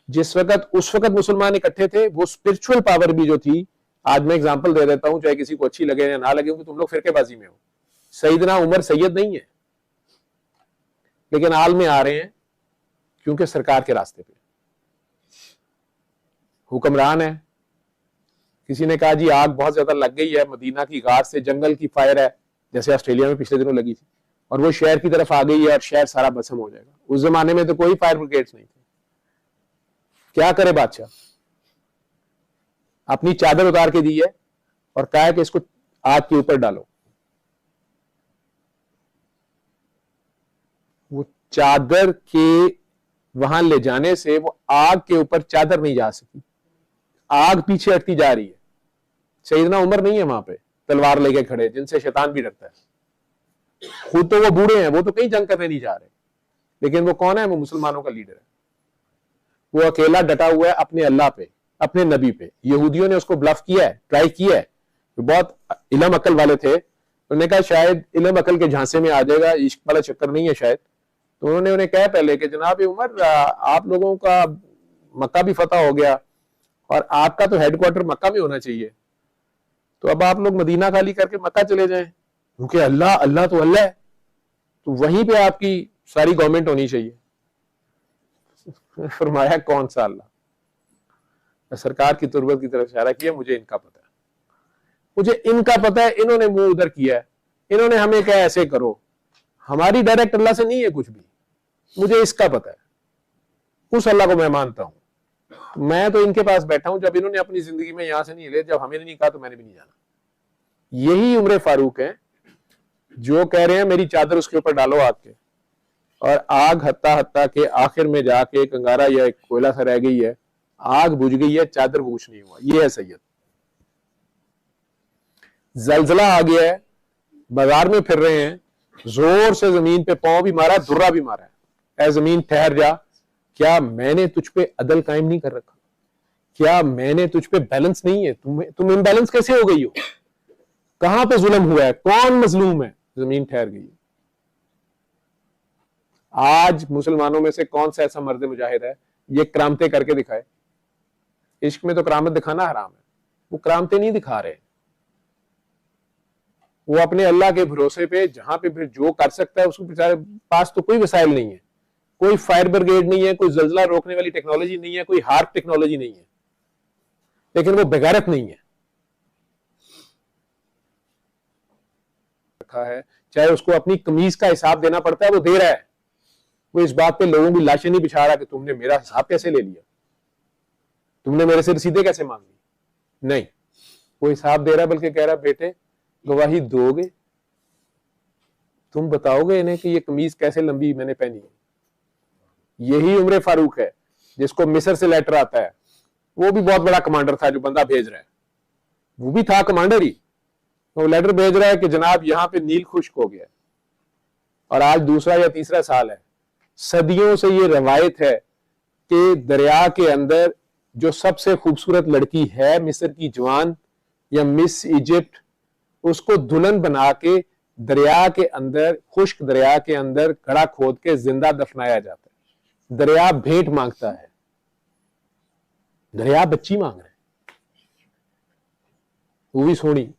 जिस वक्त उस वक्त मुसलमान इकट्ठे थे, वो स्पिरिचुअल पावर भी जो थी, आज मैं एग्जांपल दे देता हूं, चाहे किसी को अच्छी लगे या ना लगे, कि तुम लोग फिरकेबाजी में हो। सईदना उमर सैयद नहीं है, लेकिन आल में आ रहे हैं क्योंकि सरकार के रास्ते पे हुक्मरान है। किसी ने कहा जी आग बहुत ज्यादा लग गई है, मदीना की गार से जंगल की फायर है, जैसे ऑस्ट्रेलिया में पिछले दिनों लगी थी, और वो शहर की तरफ आ गई है और शहर सारा भस्म हो जाएगा। उस जमाने में तो कोई फायर ब्रिगेड्स नहीं थे। क्या करे बादशाह? अपनी चादर उतार के दी है और कहा है कि इसको आग के ऊपर डालो। वो चादर के वहां ले जाने से वो आग के ऊपर चादर नहीं जा सकी, आग पीछे हटती जा रही है। सईदना उमर नहीं है वहां पे तलवार लेके खड़े, जिनसे शैतान भी डरता है। खुद तो वो बूढ़े हैं, वो तो कहीं जंग करने नहीं जा रहे, लेकिन वो कौन है? वो मुसलमानों का लीडर है। वो अकेला डटा हुआ है अपने अल्लाह पे, अपने नबी पे। यहूदियों ने उसको ब्लफ किया है, ट्राई किया है, तो बहुत इलम अकल वाले थे, उन्होंने कहा शायद इलम अकल के झांसे में आ जाएगा, इश्क वाला चक्कर नहीं है शायद। तो उन्होंने उन्हें कहा पहले कि जनाब उमर, आप लोगों का मक्का भी फतह हो गया और आपका तो हेडक्वार्टर मक्का में होना चाहिए, तो अब आप लोग मदीना खाली करके मक्का चले जाएं, क्योंकि अल्लाह अल्लाह तो अल्लाह है, तो वहीं पे आपकी सारी गवर्नमेंट होनी चाहिए। फरमाया कौन सा अल्लाह? सरकार की तुरबत की तरफ इशारा किया, मुझे इनका पता है, मुझे इनका पता है, इन्होंने मुंह उधर किया है, इन्होंने हमें कहा ऐसे करो, हमारी डायरेक्ट अल्लाह से नहीं है कुछ भी, मुझे इसका पता है, उस अल्लाह को मैं मानता हूं। तो मैं तो इनके पास बैठा हूं, जब इन्होंने अपनी जिंदगी में यहां से नहीं ले, जब हमें नहीं कहा तो मैंने भी नहीं जाना। यही उम्र फारूक है जो कह रहे हैं मेरी चादर उसके ऊपर डालो आग के, और आग हत्ता हत्ता के आखिर में जाके एक अंगारा या एक कोयला सा रह गई है, आग बुझ गई है, चादर को कुछ नहीं हुआ। ये है सैयद। जलजला आ गया है, बाजार में फिर रहे हैं, जोर से जमीन पे पांव भी मारा, दुर्रा भी मारा है, ऐ जमीन ठहर जा, क्या मैंने तुझ पे अदल कायम नहीं कर रखा? क्या मैंने तुझ पे बैलेंस नहीं है? तुम इम्बैलेंस कैसे हो गई हो? कहां पे जुल्म हुआ है? कौन मजलूम है? जमीन ठहर गई। आज मुसलमानों में से कौन सा ऐसा मर्द मुजाहिद है ये करामतें करके दिखाए? इश्क में तो करामत दिखाना हराम है, वो करामतें नहीं दिखा रहे, वो अपने अल्लाह के भरोसे पे जहां पे फिर जो कर सकता है, उसको बेचारे पास तो कोई वसाइल नहीं है, कोई फायर ब्रिगेड नहीं है, कोई जलजला रोकने वाली टेक्नोलॉजी नहीं है, कोई हार्ट टेक्नोलॉजी नहीं है, लेकिन वो बेगैरत नहीं है। रखा है, चाहे उसको अपनी कमीज का हिसाब देना पड़ता है, वो दे रहा है। वो इस बात पे लोगों की लाशें नहीं बिछा रहा कि तुमने मेरा हिसाब कैसे ले लिया, तुमने मेरे से रसीदें कैसे मांग ली। नहीं, वो हिसाब दे रहा है, बल्कि कह रहा है बेटे गवाही दोगे, तुम बताओगे इन्हें कि ये कमीज कैसे लंबी मैंने पहनी है। यही उम्र फारूक है जिसको मिस्र से लेटर आता है। वो भी बहुत बड़ा कमांडर था जो बंदा भेज रहा है, वो भी था कमांडर ही, वो लेटर भेज रहा है कि जनाब यहां पे नील खुश्क हो गया, और आज दूसरा या तीसरा साल है। सदियों से ये रवायत है कि दरिया के अंदर जो सबसे खूबसूरत लड़की है, मिस्र की जवान या मिस इजिप्ट, उसको दुल्हन बना के दरिया के अंदर, खुश्क दरिया के अंदर घड़ा खोद के जिंदा दफनाया जाता है। दरिया भेंट मांगता है, दरिया बच्ची मांग रहा है, वो भी सोनी,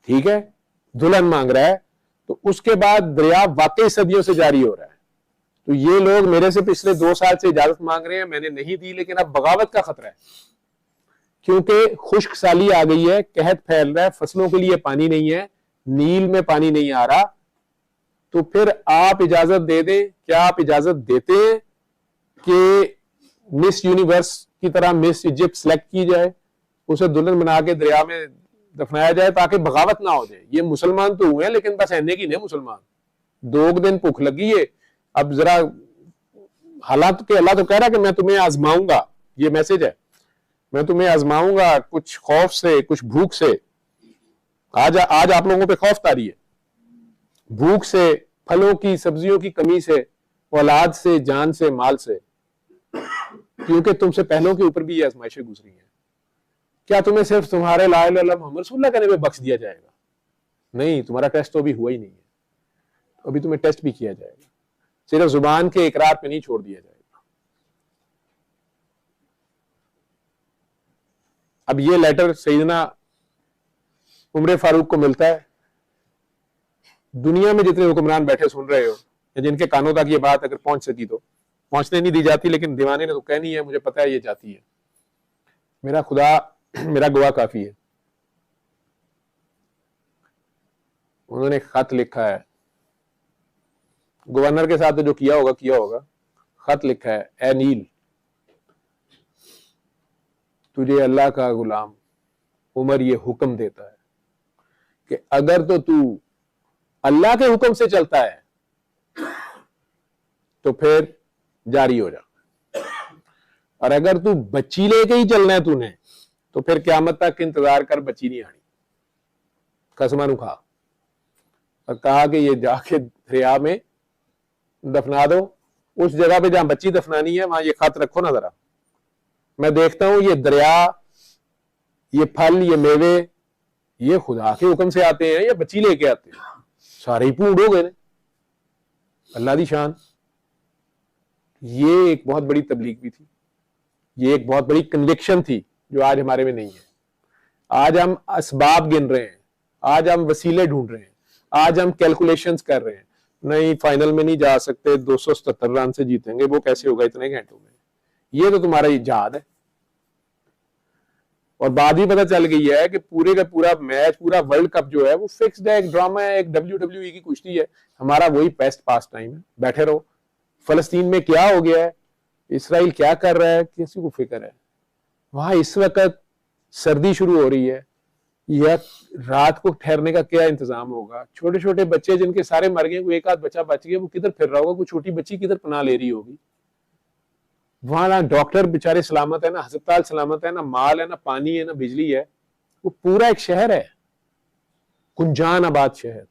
ठीक है, दुल्हन मांग रहा है। तो उसके बाद दरिया वाकई सदियों से जारी हो रहा है। तो ये लोग मेरे से पिछले 2 साल से इजाजत मांग रहे हैं, मैंने नहीं दी, लेकिन अब बगावत का खतरा है, क्योंकि खुश्क साली आ गई है, कहत फैल रहा है, फसलों के लिए पानी नहीं है, नील में पानी नहीं आ रहा। तो फिर आप इजाजत दे दें, क्या आप इजाजत देते हैं कि मिस यूनिवर्स की तरह मिस इजिप्ट सेलेक्ट की जाए, उसे दुल्हन बना के दरिया में दफनाया जाए ताकि बगावत ना हो जाए? ये मुसलमान तो हुए हैं, लेकिन बस ऐने की नहीं मुसलमान, 2 दिन भूख लगी है, अब जरा हालात के अल्लाह तो कह रहा है कि मैं तुम्हें आजमाऊंगा, ये मैसेज है, मैं तुम्हें आजमाऊंगा कुछ खौफ से, कुछ भूख से। आज आप लोगों पे खौफ तारी है, भूख से, फलों की, सब्जियों की कमी से, औलाद से, जान से, माल से, क्योंकि तुमसे पहलों के ऊपर भी ये आजमाइशें गुजरी हैं। क्या तुम्हें सिर्फ तुम्हारे ला इलाहा इल्लल्लाह मुहम्मद रसूलुल्लाह कहने में बख्श दिया जाएगा? नहीं, तुम्हारा टेस्ट तो अभी हुआ ही नहीं है, अभी तुम्हें टेस्ट भी किया जाएगा, सिर्फ जुबान के इकरार पे नहीं छोड़ दिया जाएगा। अब ये लेटर सैयदना उमर फारूक को मिलता है। दुनिया में जितने हुक्मरान बैठे सुन रहे हो या जिनके कानों तक ये बात अगर पहुंच सकी तो, पहुंचने नहीं दी जाती, लेकिन दीवाने ने तो कहनी है, मुझे पता है ये जाती है। मेरा खुदा मेरा गवाह काफी है। उन्होंने खत लिखा है, गवर्नर के साथ तो जो किया होगा। खत लिखा है, ए नील, तुझे अल्लाह का गुलाम उमर ये हुक्म देता है कि अगर तो तू अल्लाह के हुक्म से चलता है तो फिर जारी हो जा, और अगर तू बच्ची लेके ही चलना है तूने तो फिर क़यामत तक इंतजार कर, बच्ची नहीं आनी, कसमा नु खा। और कहा कि ये जाके दरिया में दफना दो, उस जगह पे जहां बच्ची दफनानी है वहां ये खत रखो ना जरा, मैं देखता हूं ये दरिया, ये फल, ये मेवे, ये खुदा के हुक्म से आते हैं या बच्ची लेके आते हैं? सारे ही पूर्ण हो गए, अल्लाह दी शान। ये एक बहुत बड़ी तबलीग भी थी, ये एक बहुत बड़ी कन्विक्शन थी जो आज हमारे में नहीं है। आज हम असबाब गिन रहे हैं, आज हम वसीले ढूंढ रहे हैं, आज हम कैलकुलेशंस कर रहे हैं, नहीं फाइनल में नहीं जा सकते, 277 रन से जीतेंगे, वो कैसे होगा इतने घंटों में? ये तो तुम्हारा इजाद है। और बात भी पता चल गई है कि पूरे का पूरा मैच, पूरा वर्ल्ड कप जो है वो फिक्स्ड है, एक ड्रामा है, एक WWE की कुश्ती है। हमारा वही बेस्ट पास टाइम है, बैठे रहो। फलस्तीन में क्या हो गया है, इसराइल क्या कर रहा है, किसी को फिक्र है? वहां इस वक्त सर्दी शुरू हो रही है, या रात को ठहरने का क्या इंतजाम होगा? छोटे छोटे बच्चे जिनके सारे मर गए, कोई एक आध बच्चा बच गया, वो किधर फिर रहा होगा? कोई छोटी बच्ची किधर पनाह ले रही होगी? वहां ना डॉक्टर बेचारे सलामत है, ना अस्पताल सलामत है, ना माल है, ना पानी है, ना बिजली है। वो पूरा एक शहर है, कुंजान आबाद शहर।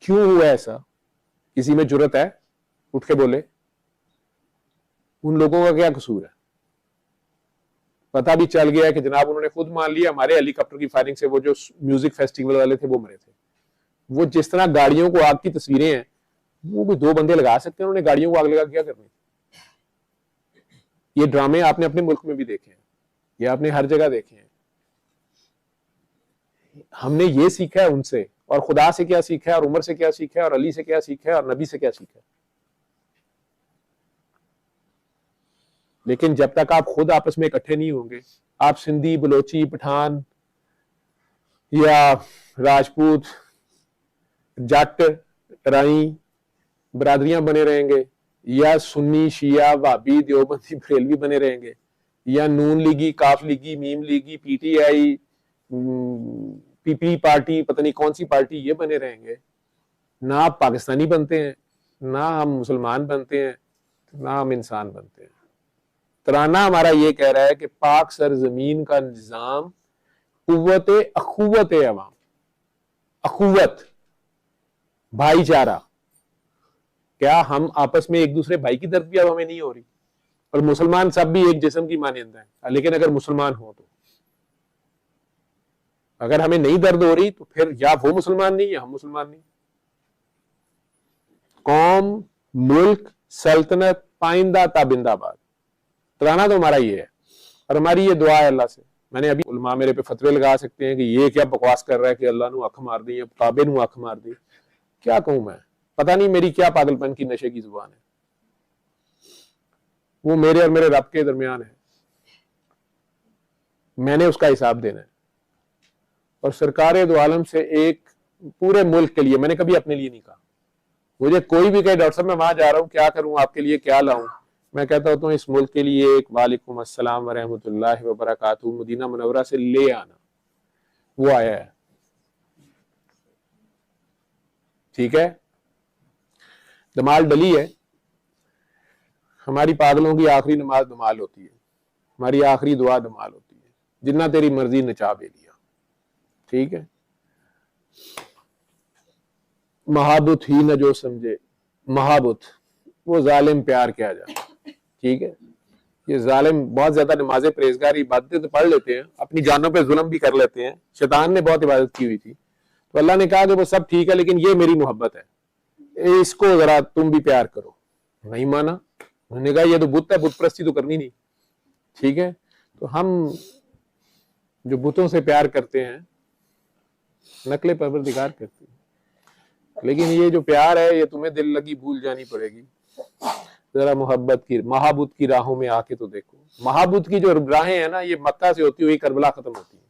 क्यों हुआ ऐसा? किसी में जुर्रत है उठ के बोले? उन लोगों का क्या कसूर है? पता भी चल गया है कि जनाब उन्होंने खुद मान लिया, हमारे हेलीकॉप्टर की फायरिंग से वो जो म्यूजिक फेस्टिवल वाले थे वो मरे थे। वो जिस तरह गाड़ियों को आग की तस्वीरें हैं, वो भी 2 बंदे लगा सकते हैं, उन्होंने गाड़ियों को आग लगा क्या करनी? ये ड्रामे आपने अपने मुल्क में भी देखे हैं, ये आपने हर जगह देखे हैं। हमने ये सीखा है उनसे, और खुदा से क्या सीखा है, और उमर से क्या सीखा है, और अली से क्या सीखा है, और नबी से क्या सीखा है। लेकिन जब तक आप खुद आपस में इकट्ठे नहीं होंगे, आप सिंधी, बलोची, पठान या राजपूत, जट, राई बरादरियां बने रहेंगे, या सुन्नी, शिया, वाबी, देवबंदी, बरेलवी बने रहेंगे, या नून लीगी, काफ लीगी, मीम लीगी, पीटीआई, पीपी पार्टी, पता नहीं कौन सी पार्टी, ये बने रहेंगे, ना आप पाकिस्तानी बनते हैं, ना हम मुसलमान बनते हैं, ना हम इंसान बनते हैं। तराना हमारा ये कह रहा है कि पाक सरजमीन का निजाम कुव्वत अखुवत अवाम, अखुवत, भाईचारा। क्या हम आपस में एक दूसरे भाई की दर्द भी अब हमें नहीं हो रही? और मुसलमान सब भी एक जिस्म की मानिंदा है, लेकिन अगर मुसलमान हो तो, अगर हमें नहीं दर्द हो रही तो फिर या वो मुसलमान नहीं या हम मुसलमान नहीं। कौम, मुल्क, सल्तनत, पाइंदा ताबिंदाबाद। तराना तो हमारा ये है, और हमारी ये दुआ है अल्लाह से। मैंने अभी, उलमा मेरे पे फतवे लगा सकते हैं कि ये क्या बकवास कर रहा है कि अल्लाह ने अख मार दी, काबे ने अख मार दी। क्या कहूं मैं, पता नहीं मेरी क्या पागलपन की नशे की जुबान है। वो मेरे और मेरे रब के दरमियान है, मैंने उसका हिसाब देना है। और सरकार दो आलम से एक पूरे मुल्क के लिए, मैंने कभी अपने लिए नहीं कहा। मुझे कोई भी कहे डॉक्टर साहब मैं वहां जा रहा हूं, क्या करूं आपके लिए, क्या लाऊं, मैं कहता हूं तो इस मुल्क के लिए एक वालेकुम अस्सलाम व रहमतुल्लाहि व बरकातुहू मदीना मुनव्वरा से ले आना, वो आया है। ठीक है, दमाल डली है। हमारी पागलों की आखिरी नमाज दमाल होती है, हमारी आखिरी दुआ दमाल होती है, जिन्ना तेरी मर्जी नचा बेलिया। ठीक है, महाबुत ही न जो समझे, महाबुत वो जालिम प्यार किया जाए। ठीक है, ये जालिम बहुत ज्यादा नमाजें, परहेजगार, इबादतें तो पढ़ लेते हैं, अपनी जानों पे जुल्म भी कर लेते हैं। शैतान ने बहुत इबादत की हुई थी, तो अल्लाह ने कहा कि वो सब ठीक है, लेकिन ये मेरी मोहब्बत है, इसको जरा तुम भी प्यार करो। नहीं माना, उन्होंने कहा ये तो बुत है, बुत परस्ती तो करनी नहीं। ठीक है, तो हम जो बुतों से प्यार करते हैं, नकले परवरदिगार करते हैं, लेकिन ये जो प्यार है ये तुम्हें दिल लगी भूल जानी पड़ेगी। जरा मोहब्बत की महाबुत की राहों में आके तो देखो। महाबुत की जो राहें हैं ना, ये मक्का से होती हुई करबला खत्म होती है।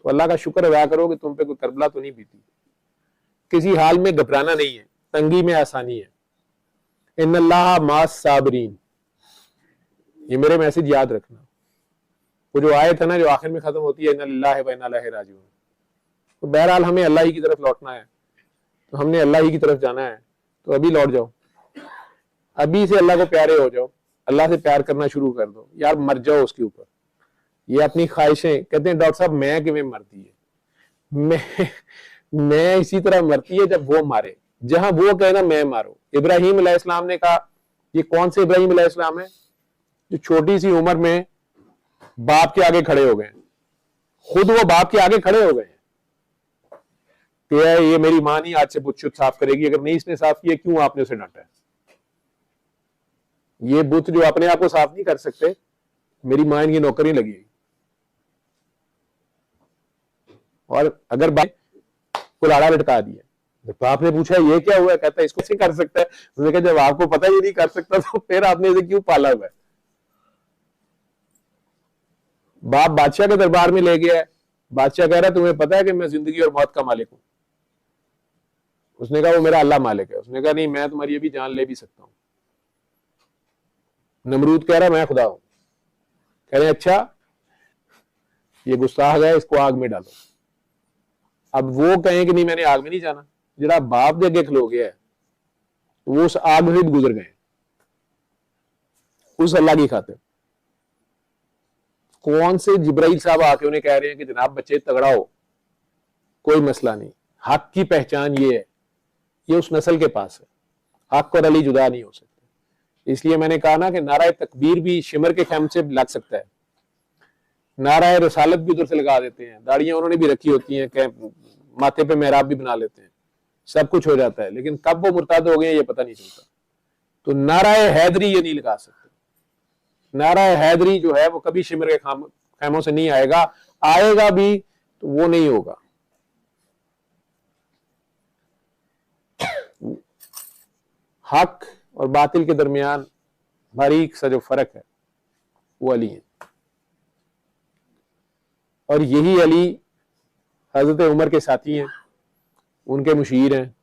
तो अल्लाह का शुक्र अदा करो कि तुम पे कोई करबला तो नहीं बीती। किसी हाल में घबराना नहीं है, तंगी में आसानी है। इन्नल्लाह मास साबरीन, ये मेरे मैसेज याद रखना। वो जो आयत है ना जो आखिर में खत्म होती है, इन्ना लिल्लाहि व इन्ना इलैहि राजिऊन, तो बहरहाल हमें अल्लाह ही की तरफ लौटना है, तो हमने अल्लाह ही की तरफ जाना है। तो अभी लौट जाओ, अभी से अल्लाह को प्यारे हो जाओ, अल्लाह से प्यार करना शुरू कर दो यार, मर जाओ उसके ऊपर। ये अपनी ख्वाहिशें, कहते हैं डॉक्टर साहब मैं किवें मरती है, मैं इसी तरह मरती है जब वो मारे, जहां वो कहे ना मैं मारो। इब्राहिम अलैहिस्सलाम ने कहा, ये कौन से इब्राहिम अलैहिस्सलाम है जो छोटी सी उम्र में बाप के आगे खड़े हो गए, खुद वो बाप के आगे खड़े हो गए कि ये मेरी मां नहीं आज से बुत शुद्ध साफ करेगी, अगर नहीं इसने साफ किया क्यों आपने उसे डांटा है। ये बुत जो अपने आप को साफ नहीं कर सकते, मेरी मां इनकी नौकरी लगी। और अगर कुल्हाड़ा लटका दिया, जब बाप ने पूछा ये क्या हुआ, कहता है इसको नहीं कर सकता है। उसने कहा जब आपको पता ही नहीं कर सकता तो फिर आपने इसे क्यों पाला हुआ है। बाप बादशाह के दरबार में ले गया है, बादशाह कह रहा है तुम्हें पता है कि मैं जिंदगी और मौत का मालिक हूं। उसने कहा वो मेरा अल्लाह मालिक है। उसने कहा नहीं, मैं तुम्हारी अभी जान ले भी सकता हूं। नमरूद कह रहा है मैं खुदा हूं। कह रहे अच्छा, ये गुस्ताख गया, इसको आग में डालो। अब वो कहें कि नहीं मैंने आग में नहीं जाना, जरा बाप दे अगे खलो गया है, तो वो उस आग में भी गुजर गए उस अल्लाह की खातिर। कौन से जिब्राइल साहब आके उन्हें कह रहे हैं कि जनाब बच्चे तगड़ा हो, कोई मसला नहीं, हक की पहचान ये है, ये उस नस्ल के पास है, हक और अली जुदा नहीं हो सकते। इसलिए मैंने कहा ना कि नाराए तकबीर भी शिमर के खैम से लग सकता है, नाराए रसालत भी उधर से लगा देते हैं, दाढ़ियां उन्होंने भी रखी होती हैं, माथे पे मेहराब भी बना लेते हैं, सब कुछ हो जाता है, लेकिन कब वो मुर्ताद हो गए ये पता नहीं चलता। तो नाराए हैदरी ये नहीं लगा सकते। नाराए हैदरी जो है वो कभी शिमर के खैमों से नहीं आएगा, आएगा भी तो वो नहीं होगा। हक और बातिल के दरमियान बारीक सा जो फर्क है वो अली है, और यही अली हजरत उमर के साथी हैं, उनके मुशीर हैं,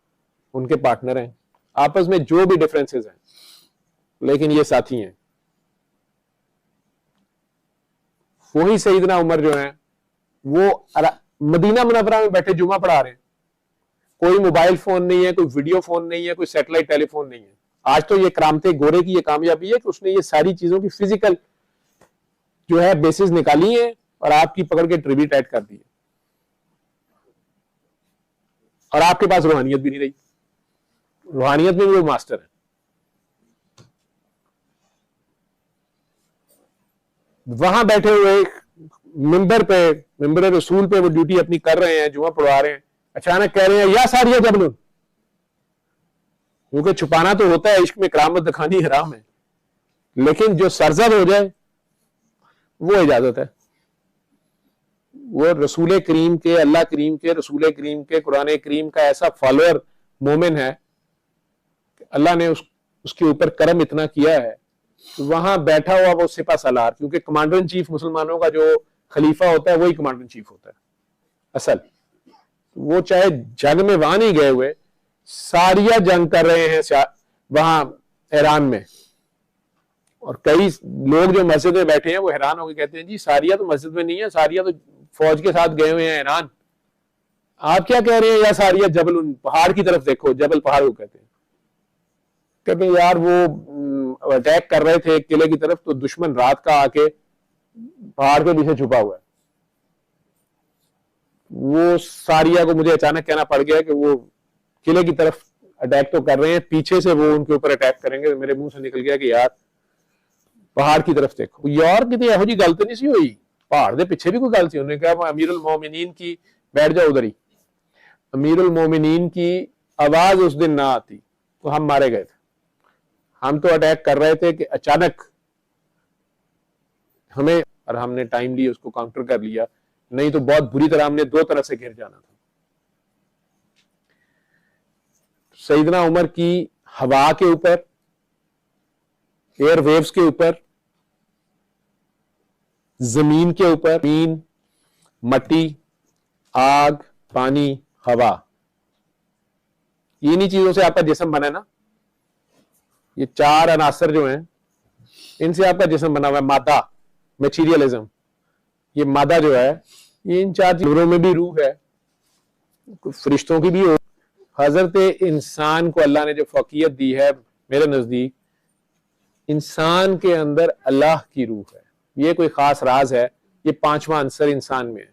उनके पार्टनर हैं। आपस में जो भी डिफरेंसेस हैं, लेकिन ये साथी हैं। वही सईदना उमर जो है वो मदीना मुनव्वरा में बैठे जुमा पढ़ा रहे हैं। कोई मोबाइल फोन नहीं है, कोई वीडियो फोन नहीं है, कोई सैटेलाइट टेलीफोन नहीं है। आज तो ये करामते गोरे की ये कामयाबी है कि उसने ये सारी चीजों की फिजिकल जो है बेसिस निकाली है और आपकी पकड़ के ट्रिब्यूट ऐड कर दी है, और आपके पास रूहानियत भी नहीं रही। रूहानियत में भी वो मास्टर है। वहां बैठे हुए मिंबर रसूल पे वो ड्यूटी अपनी कर रहे हैं, जुमा पढ़वा रहे हैं, अचानक कह रहे हैं या सारिया जबलुन, क्योंकि छुपाना तो होता है, इश्क में करामत दिखानी हराम है, लेकिन जो सरजद हो जाए वो इजाजत है। वो रसूल करीम के, अल्लाह करीम के, रसूल करीम के, कुरान करीम का ऐसा फॉलोअर मोमिन है, अल्लाह ने उसके ऊपर करम इतना किया है। वहां बैठा हुआ वो सिपा सालार, क्योंकि कमांडर इन चीफ मुसलमानों का जो खलीफा होता है वही कमांडर इन चीफ होता है असल। वो चाहे जंग में वहां नहीं गए हुए, सारिया जंग कर रहे हैं वहां ईरान में, और कई लोग जो मस्जिद में बैठे हैं वो हैरान होकर कहते हैं जी सारिया तो मस्जिद में नहीं है, सारिया तो फौज के साथ गए हुए हैं ईरान, आप क्या कह रहे हैं या सारिया जबल, पहाड़ की तरफ देखो, जबल पहाड़ को कहते हैं। कहते हैं यार वो अटैक कर रहे थे किले की तरफ, तो दुश्मन रात का आके पहाड़ के पीछे छुपा हुआ है। वो सारिया को मुझे अचानक कहना पड़ गया कि वो किले की तरफ अटैक तो कर रहे हैं, पीछे से वो उनके ऊपर अटैक करेंगे। मेरे मुंह से निकल गया कि यार पहाड़ की तरफ देखो। यार कितनी यहो जी गल तो नहीं सी हुई, पहाड़ के पीछे भी कोई गल सी। उन्होंने कहा अमीरुल मोमिनीन की, बैठ जाओ उधर ही, अमीरुल मोमिनीन की आवाज उस दिन ना आती तो हम मारे गए थे। हम तो अटैक कर रहे थे कि अचानक हमें, और हमने टाइमली उसको काउंटर कर लिया, नहीं तो बहुत बुरी तरह हमने दो तरफ से घिर जाना था। सईदना उमर की हवा के ऊपर, एयरवेव्स के ऊपर, जमीन के ऊपर, जमीन, मट्टी, आग, पानी, हवा, इन्हीं चीजों से आपका जिस्म बना है ना। ये चार अनासर जो हैं, इनसे आपका जिस्म बना हुआ है। मादा, मटीरियलिज्म, ये मादा जो है, ये इन चार चीजों में भी रूह है, फरिश्तों की भी हो। हजरत इंसान को अल्लाह ने जो फौकियत दी है, मेरे नजदीक इंसान के अंदर अल्लाह की रूह है। ये कोई खास राज है, ये पांचवा अंसर इंसान में है।